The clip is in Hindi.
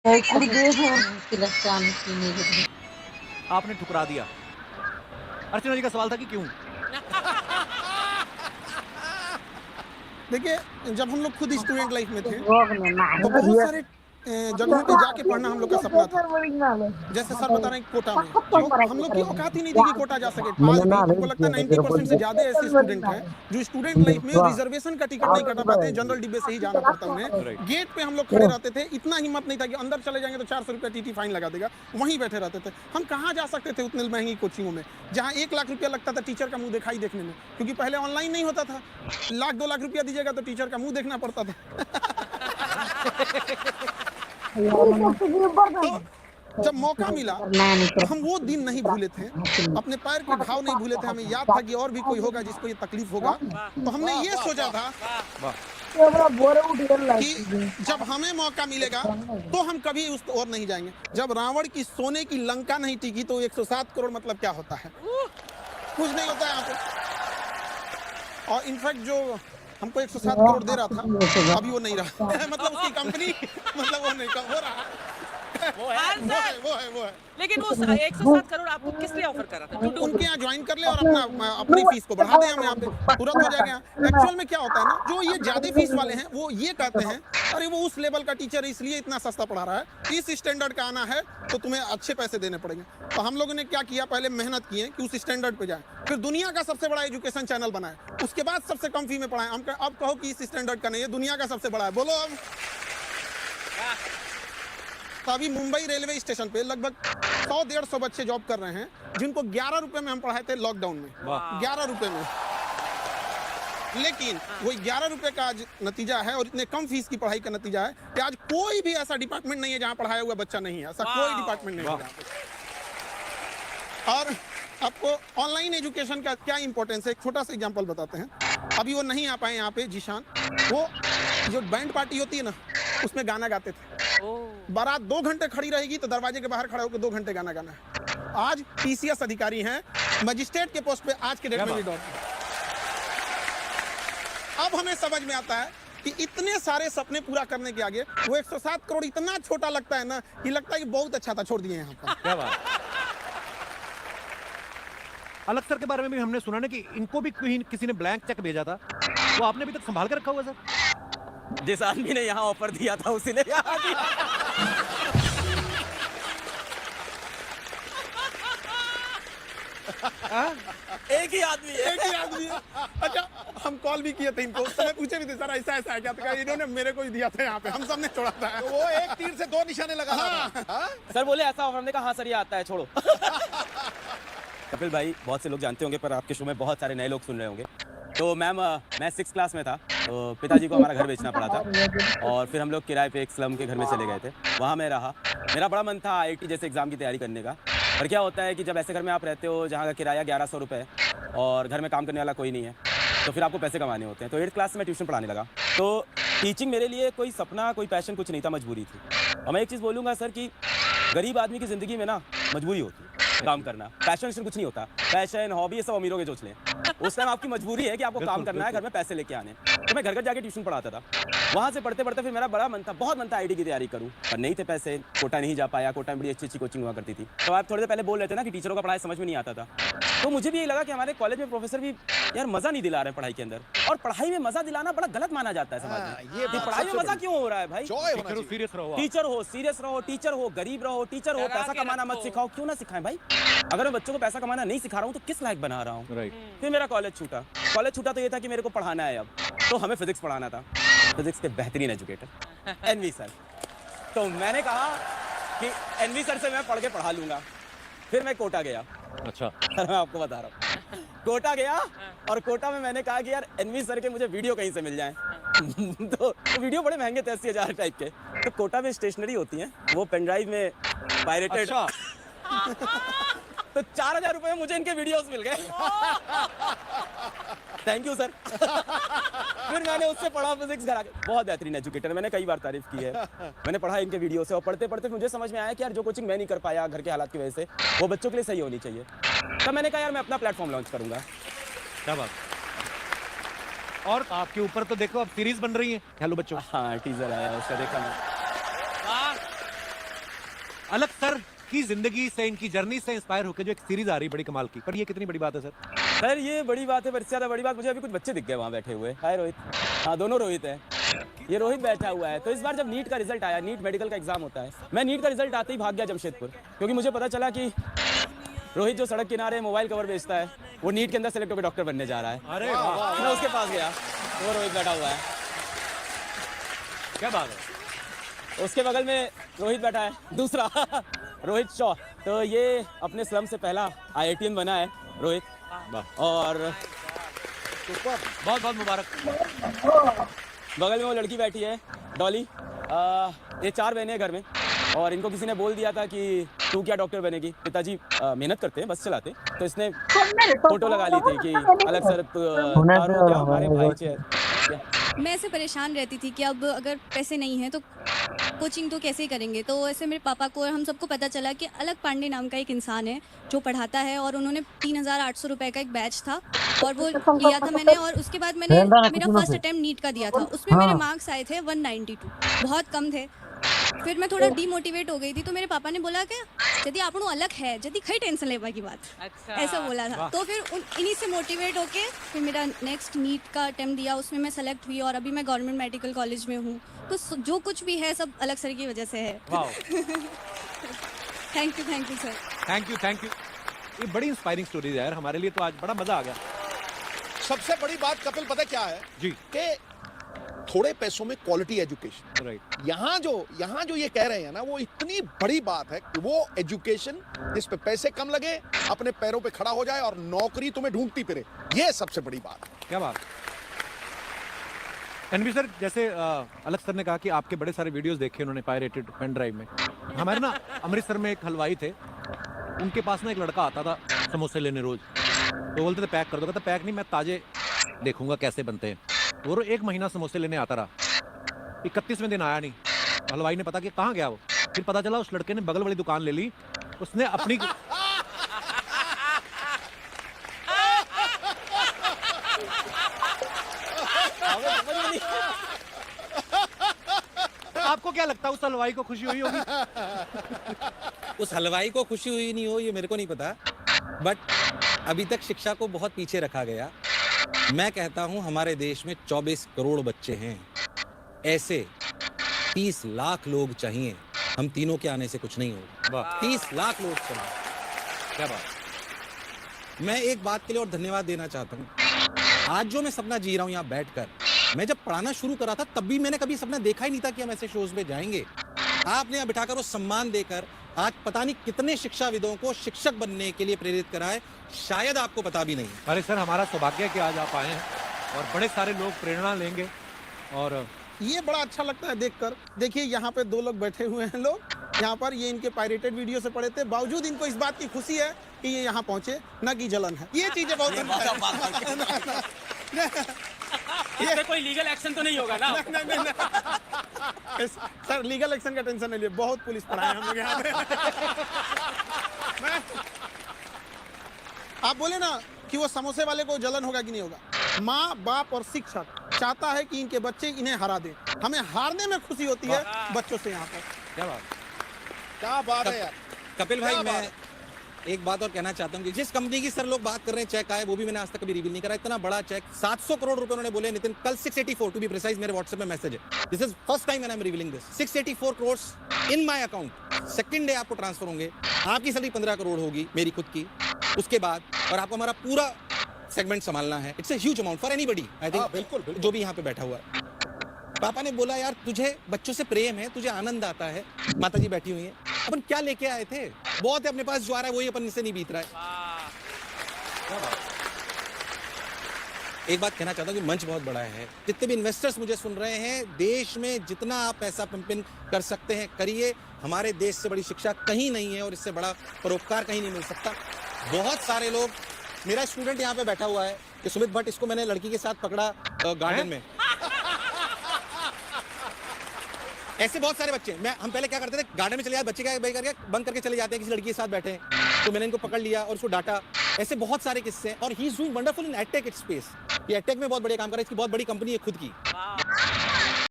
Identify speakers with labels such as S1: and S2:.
S1: आपने ठुकरा दिया। अर्चना जी का सवाल था कि क्यों?
S2: देखिए, जब हम लोग खुद स्टूडेंट लाइफ में थे तो बहुत सारे जगहों पे जाके पढ़ना हम लोग का सपना था। जैसे सर बता रहे हैं कोटा में, तो हम लोग की औकात ही नहीं थी कि कोटा जा सके। आज भी हमको लगता है 90% से ज्यादा ऐसे स्टूडेंट हैं जो स्टूडेंट लाइफ में रिजर्वेशन का टिकट नहीं कटा पाते हैं, जनरल डिब्बे से ही जाना पड़ता है उन्हें। गेट पे हम लोग खड़े रहते थे, इतना हिम्मत नहीं था कि अंदर चले जाएंगे तो 400 रुपया टीटी फाइन लगा देगा, वहीं बैठे रहते थे। हम कहाँ जा सकते थे उतनी महंगी कोचिंगों में जहाँ 1 लाख रुपया लगता था टीचर का मुंह दिखाई देखने में, क्योंकि पहले ऑनलाइन नहीं होता था। 1-2 लाख रुपया दीजिएगा तो टीचर का मुंह देखना पड़ता था। तो जब मौका मिला हम वो दिन नहीं भूले थे, अपने पैर के घाव नहीं भूले थे। हमें याद था कि और भी कोई होगा जिसको ये तकलीफ होगा, तो हमने ये सोचा था कि जब हमें मौका मिलेगा तो हम कभी उस ओर नहीं जाएंगे। जब रावण की सोने की लंका नहीं टिकी तो 107 करोड़ मतलब क्या होता है? कुछ नहीं होता है यहाँ पे। और इनफैक्ट जो हमको 107 करोड़ दे रहा था अभी वो नहीं रहा मतलब उसकी कंपनी मतलब वो नहीं हो रहा वो है।
S3: लेकिन वो 107 करोड़ आपको किस लिए ऑफर कर रहा था?
S2: उनके यहाँ ज्वाइन कर ले और अपनी फीस को बढ़ा दे, हम यहाँ पे तुरंत हो जाएगा। एक्चुअल में क्या होता है ना, जो ये ज्यादा फीस वाले हैं वो ये कहते हैं अरे वो उस लेवल का टीचर है इसलिए इतना सस्ता पढ़ा रहा है, इस स्टैंडर्ड का आना है तो तुम्हें अच्छे पैसे देने पड़ेंगे। तो हम लोगों ने क्या किया, पहले मेहनत किए कि उस स्टैंडर्ड पे जाए, फिर दुनिया का सबसे बड़ा एजुकेशन चैनल बनाए, उसके बाद सबसे कम फी में पढ़ाए। हम अब कहो कि इस स्टैंडर्ड का नहीं है, दुनिया का सबसे बड़ा है, बोलो अब। तो अभी मुंबई रेलवे स्टेशन पे लगभग 100-150 बच्चे जॉब कर रहे हैं जिनको 11 रुपए में हम पढ़ाए थे लॉकडाउन में, 11 रुपए में। लेकिन वो 11 रुपए का आज नतीजा है और इतने कम फीस की पढ़ाई का नतीजा है कि आज कोई भी ऐसा डिपार्टमेंट नहीं है जहां पढ़ाया हुआ बच्चा नहीं है, ऐसा कोई डिपार्टमेंट नहीं है। और आपको ऑनलाइन एजुकेशन का क्या इंपॉर्टेंस है, एक छोटा सा एग्जांपल बताते हैं। अभी वो नहीं आ पाए यहाँ पे जीशान, वो जो बैंड पार्टी होती है ना उसमें गाना गाते थे। बारात 2 घंटे खड़ी रहेगी तो दरवाजे के बाहर खड़ा होकर 2 घंटे गाना गाना है। आज पीसीएस अधिकारी हैं, मजिस्ट्रेट के पोस्ट पे आज के डेट में भी दौड़ते हैं। अब हमें समझ में आता है कि इतने सारे सपने पूरा करने के आगे वो 107 करोड़ इतना छोटा लगता है ना कि लगता है कि बहुत अच्छा था, छोड़ दिए यहाँ पर।
S1: क्या बात। अलग सर के बारे में भी हमने सुना ना कि इनको भी किसी ने ब्लैंक चेक भेजा था, वो आपने अभी तक संभाल कर रखा हुआ सर?
S4: जिस आदमी ने यहाँ ऑफर दिया था उसी ने यहाँ दिया। एक ही आदमी है।
S2: अच्छा, हम कॉल भी किए थे इनको, उस समय पूछे भी थे सर ऐसा ऐसा है क्या, तो इन्होंने मेरे को ही दिया था यहाँ पे, हम सबने छोड़ा था।
S5: तो वो एक तीर से 2 निशाने लगा था।
S4: सर बोले ऐसा ऑफर, हमने कहा हाँ सर ये आता है, छोड़ो। कपिल भाई, बहुत से लोग जानते होंगे पर आपके शो में बहुत सारे नए लोग सुन रहे होंगे। तो मैम मैं 6th क्लास में था, तो पिताजी को हमारा घर बेचना पड़ा था और फिर हम लोग किराए पे एक स्लम के घर में चले गए थे। वहाँ मैं रहा, मेरा बड़ा मन था IIT जैसे एग्ज़ाम की तैयारी करने का। पर क्या होता है कि जब ऐसे घर में आप रहते हो जहाँ का किराया 1100 रुपये और घर में काम करने वाला कोई नहीं है, तो फिर आपको पैसे कमाने होते हैं। तो 8th क्लास में ट्यूशन पढ़ाने लगा। तो टीचिंग मेरे लिए कोई सपना, कोई पैशन कुछ नहीं था, मजबूरी थी। और मैं एक चीज़ बोलूँगा सर कि गरीब आदमी की ज़िंदगी में ना मजबूरी होती है काम करना, पैशन कुछ नहीं होता। पैशन, हॉबी ये सब अमीरों के सोच लें। उस टाइम आपकी मजबूरी है कि आपको काम करना है, घर में पैसे लेके आने। तो मैं घर घर जाके ट्यूशन पढ़ाता था। वहाँ से पढ़ते पढ़ते फिर मेरा बड़ा मन था, बहुत मन था IIT की तैयारी करूँ, पर नहीं थे पैसे, कोटा नहीं जा पाया। कोटा में बड़ी अच्छी अच्छी कोचिंग हुआ करती थी। तो आप थोड़े देर पहले बोल रहे थे ना कि टीचरों का पढ़ाई समझ में नहीं आता था, तो मुझे भी ये लगा कि हमारे कॉलेज में प्रोफेसर भी यार मजा नहीं दिला रहे पढ़ाई के अंदर, और पढ़ाई में मजा दिलाना बड़ा गलत माना जाता है समाज में। ये पढ़ाई में मजा क्यों हो रहा है भाई? टीचर हो, सीरियस रहो, टीचर हो, गरीब रहो, टीचर हो, पैसा कमाना मत सिखाओ, क्यों ना सिखाएं भाई? अगर मैं बच्चों को पैसा कमाना नहीं सिखा रहा हूँ तो किस लायक बना रहा हूँ? फिर मेरा कॉलेज छूटा। कॉलेज छूटा तो ये था कि मेरे को पढ़ाना है अब, तो हमें फिजिक्स पढ़ाना था। फिजिक्स के बेहतरीन एजुकेटर NV सर। तो मैंने कहा कि NV सर से मैं पढ़ के पढ़ा लूंगा। फिर मैं कोटा गया।
S1: अच्छा
S4: सर मैं आपको बता रहा हूँ, कोटा गया और कोटा में मैंने कहा कि यार NV सर के मुझे वीडियो कहीं से मिल जाए। तो वीडियो बड़े महंगे थे, 80,000 टाइप के। तो कोटा में स्टेशनरी होती है, वो पेन ड्राइव में पायरेटेड। तो 4,000 रुपए में मुझे इनके वीडियोस मिल गए। Thank you sir. फिर मैंने उससे पढ़ा फिजिक्स घर आके। बहुत बेहतरीन एजुकेटर, मैंने कई बार तारीफ की है। मैंने पढ़ा इनके वीडियो से और पढ़ते पढ़ते मुझे समझ में आया कि यार जो कोचिंग मैं नहीं कर पाया घर के हालात की वजह से, वो बच्चों के लिए सही होनी चाहिए। तब मैंने कहा यार मैं अपना प्लेटफॉर्म लॉन्च करूंगा।
S1: क्या बात। और आपके ऊपर तो देखो अब सीरीज बन रही है हेलो बच्चों।
S4: हाँ टीजर आया, उसका देखा मैं।
S1: अलग सर की जिंदगी से, इनकी जर्नी से इंस्पायर होकर जो एक सीरीज आ रही है बड़ी कमाल की, पर ये कितनी बड़ी बात है सर?
S4: सर ये बड़ी बात है, पर इससे ज़्यादा बड़ी बात मुझे अभी कुछ बच्चे दिख गए वहाँ बैठे हुए। हाय रोहित। हाँ, दोनों रोहित हैं। ये रोहित बैठा हुआ है। तो इस बार जब नीट का रिजल्ट आया, नीट मेडिकल का एग्जाम होता है, मैं नीट का रिजल्ट आते ही भाग गया जमशेदपुर, क्योंकि मुझे पता चला कि रोहित जो सड़क किनारे मोबाइल कवर बेचता है, वो नीट के अंदर सेलेक्ट होकर डॉक्टर बनने जा रहा है।
S1: अरे वाह,
S4: मैं उसके पास गया, वो रोहित बैठा हुआ है।
S1: क्या बात है।
S4: उसके बगल में रोहित बैठा है दूसरा रोहित शॉ। तो ये अपने स्लम से पहला IITian बना है रोहित, और
S1: बहुत बहुत मुबारक।
S4: बगल में वो लड़की बैठी है डॉली। ये 4 बहनें हैं घर में, और इनको किसी ने बोल दिया था कि तू क्या डॉक्टर बनेगी, पिताजी मेहनत करते हैं, बस चलाते, तो इसने फोटो लगा ली थी कि अलग सर तारो क्या हमारे भाई चे।
S6: मैं ऐसे परेशान रहती थी कि अब अगर पैसे नहीं हैं तो कोचिंग तो कैसे करेंगे। तो ऐसे मेरे पापा को और हम सबको पता चला कि अलग पांडे नाम का एक इंसान है जो पढ़ाता है, और उन्होंने 3,800 रुपए का एक बैच था और वो लिया था मैंने। और उसके बाद मैंने मेरा फर्स्ट अटेम्प्ट नीट का दिया था, उसमें मेरे मार्क्स आए थे 192, बहुत कम थे। फिर मैं थोड़ा डीमोटिवेट हो गई थी, तो मेरे पापा ने बोला कि यदि आपको अलग है, यदि खई टेंशन लेवा की बात,
S3: अच्छा
S6: ऐसा बोला था। तो फिर इन्हीं से मोटिवेट होके फिर मेरा नेक्स्ट नीट का अटेम्प्ट दिया, उसमें मैं सेलेक्ट हुई और अभी मैं गवर्नमेंट मेडिकल कॉलेज में हूँ। तो जो कुछ भी है सब अलग सर की वजह से है। Thank you sir.
S1: Thank you. ये बड़ी इंस्पायरिंग स्टोरीज है यार, हमारे लिए तो आज बड़ा मजा आ गया।
S5: सबसे बड़ी बात कपिल पता क्या है
S1: जी,
S5: कि थोड़े पैसों में क्वालिटी एजुकेशन।
S1: राइट।
S5: यहाँ जो ये कह रहे हैं ना, वो इतनी बड़ी बात है कि वो एजुकेशन जिस पे पैसे कम लगे, अपने पैरों पे खड़ा हो जाए और नौकरी तुम्हें ढूंढती फिरे, ये सबसे बड़ी बात है।
S1: क्या बात। एनवी सर, जैसे अलग सर ने कहा कि आपके बड़े सारे वीडियोस देखे उन्होंने पायरेटेड पेन ड्राइव में। हमारे ना अमृतसर में एक हलवाई थे, उनके पास ना एक लड़का आता था समोसे लेने रोज, तो बोलते थे पैक कर दो, कहता पैक नहीं, मैं ताजे देखूंगा कैसे बनते हैं। वो 1 महीना समोसे लेने आता रहा, 31वें दिन आया नहीं। हलवाई ने पता कि कहाँ गया वो, फिर पता चला उस लड़के ने बगल वाली दुकान ले ली, उसने अपनी आपको क्या लगता है उस हलवाई को खुशी हुई होगी?
S7: उस हलवाई को खुशी हुई नहीं हो ये मेरे को नहीं पता, बट अभी तक शिक्षा को बहुत पीछे रखा गया। मैं कहता हूं हमारे देश में 24 करोड़ बच्चे हैं, ऐसे 30 लाख लोग चाहिए। हम तीनों के आने से कुछ नहीं होगा, 30 लाख लोग चाहिए।
S1: क्या बात।
S7: मैं एक बात के लिए और धन्यवाद देना चाहता हूं। आज जो मैं सपना जी रहा हूं यहाँ बैठकर, मैं जब पढ़ाना शुरू करा था तब भी मैंने कभी सपना देखा ही नहीं था कि हम ऐसे शोज में जाएंगे। आपने यहाँ बिठाकर वो सम्मान देकर आज पता नहीं कितने शिक्षाविदों को शिक्षक बनने के लिए प्रेरित करा है, शायद आपको पता भी नहीं।
S1: अरे सर, हमारा सौभाग्य है कि आज आप आए हैं और बड़े सारे लोग प्रेरणा लेंगे। और
S2: ये बड़ा अच्छा लगता है देखकर। देखिए यहाँ पे 2 लोग बैठे हुए हैं, लोग यहाँ पर, ये इनके पायरेटेड वीडियो से पढ़े थे, बावजूद इनको इस बात की खुशी है कि ये यहाँ पहुंचे, न कि जलन है। ये चीजें बहुत
S4: ये कोई लीगल एक्शन तो नहीं होगा ना?
S2: सर लीगल एक्शन का टेंशन नहीं लिए, बहुत पुलिस पढ़ाए हम लोग यहाँ पे। आप बोले ना कि वो समोसे वाले को जलन होगा कि नहीं होगा। माँ बाप और शिक्षक चाहता है कि इनके बच्चे इन्हें हरा दें, हमें हारने में खुशी होती है बच्चों से। यहाँ पर
S5: क्या बात है यार।
S7: कपिल भाई, मैं एक बात और कहना चाहता हूँ कि जिस कंपनी की सर लोग बात कर रहे हैं चेक आए, वो भी मैंने आज तक कभी रिवील नहीं करा। इतना बड़ा चेक 700 करोड़ रुपए उन्होंने बोले नितिन, कल 684 टू बी प्रिसाइज, मेरे व्हाट्सएप में मैसेज है। This is first time when I am revealing this. 684 crore in my account, second day आपको ट्रांसफर होंगे। आपकी सैलरी 15 करोड़ होगी मेरी खुद की, उसके बाद और आपको हमारा पूरा सेगमेंट संभालना है। It's a huge amount for anybody, I think.
S5: बिल्कुल
S7: जो भी यहाँ पे बैठा हुआ है। पापा ने बोला यार तुझे बच्चों से प्रेम है, तुझे आनंद आता है। माताजी बैठी हुई है, अपन क्या लेके आए थे, बहुत है अपने पास, जो आ रहा है वही अपन से नहीं बीत रहा है। एक बात कहना चाहता हूँ कि मंच बहुत बड़ा है, जितने भी इन्वेस्टर्स मुझे सुन रहे हैं, देश में जितना आप पैसा पंपिंग कर सकते हैं करिए। हमारे देश से बड़ी शिक्षा कहीं नहीं है और इससे बड़ा परोपकार कहीं नहीं मिल सकता। बहुत सारे लोग, मेरा स्टूडेंट यहाँ पे बैठा हुआ है कि सुमित भट्ट, इसको मैंने लड़की के साथ पकड़ा गार्डन में। ऐसे बहुत सारे बच्चे, हम पहले क्या करते थे, गार्डन में चले जाते, बच्चे क्या करके बंद करके चले जाते हैं, किसी लड़की के साथ बैठे हैं, तो मैंने इनको पकड़ लिया और उसको डांटा। ऐसे बहुत सारे किस्से हैं और he is doing wonderful in edtech space. ये एडटेक में बहुत बड़े काम कर रहा है, इसकी बहुत बड़ी कंपनी है खुद की।